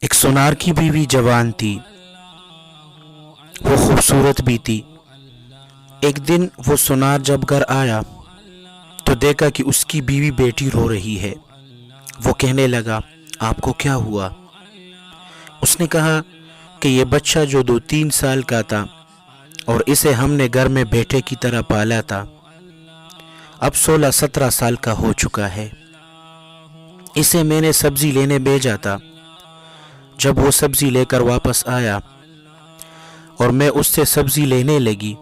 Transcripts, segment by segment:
ایک سونار کی بیوی جوان تھی، وہ خوبصورت بھی تھی۔ ایک دن وہ سونار جب گھر آیا تو دیکھا کہ اس کی بیوی بیٹی رو رہی ہے۔ وہ کہنے لگا، آپ کو کیا ہوا؟ اس نے کہا کہ یہ بچہ جو 2-3 سال کا تھا اور اسے ہم نے گھر میں بیٹے کی طرح پالا تھا، اب 16-17 سال کا ہو چکا ہے۔ اسے میں نے سبزی لینے بھیجا تھا۔ جب وہ سبزی لے کر واپس آیا اور میں اس سے سبزی لینے لگی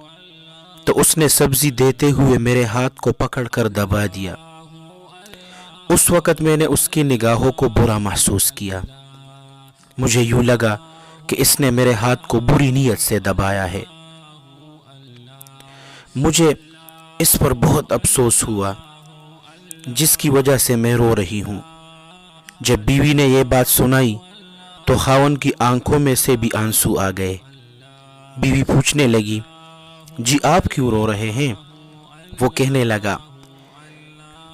تو اس نے سبزی دیتے ہوئے میرے ہاتھ کو پکڑ کر دبا دیا۔ اس وقت میں نے اس کی نگاہوں کو برا محسوس کیا۔ مجھے یوں لگا کہ اس نے میرے ہاتھ کو بری نیت سے دبایا ہے۔ مجھے اس پر بہت افسوس ہوا، جس کی وجہ سے میں رو رہی ہوں۔ جب بیوی نے یہ بات سنائی تو خاوند کی آنکھوں میں سے بھی آنسو آ گئے۔ بیوی پوچھنے لگی، جی آپ کیوں رو رہے ہیں؟ وہ کہنے لگا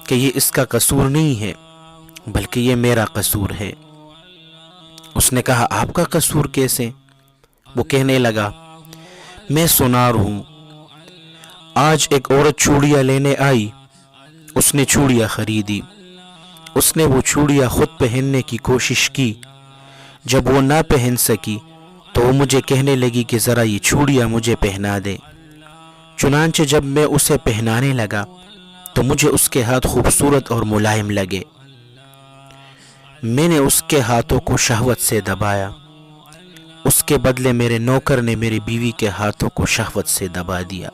کہ یہ اس کا قصور نہیں ہے بلکہ یہ میرا قصور ہے۔ اس نے کہا، آپ کا قصور کیسے؟ وہ کہنے لگا، میں سونار ہوں۔ آج ایک عورت چوڑیاں لینے آئی، اس نے چوڑیاں خریدی۔ اس نے وہ چوڑیاں خود پہننے کی کوشش کی۔ جب وہ نہ پہن سکی تو وہ مجھے کہنے لگی کہ ذرا یہ چوڑیاں مجھے پہنا دے۔ چنانچہ جب میں اسے پہنانے لگا تو مجھے اس کے ہاتھ خوبصورت اور ملائم لگے۔ میں نے اس کے ہاتھوں کو شہوت سے دبایا۔ اس کے بدلے میرے نوکر نے میری بیوی کے ہاتھوں کو شہوت سے دبا دیا۔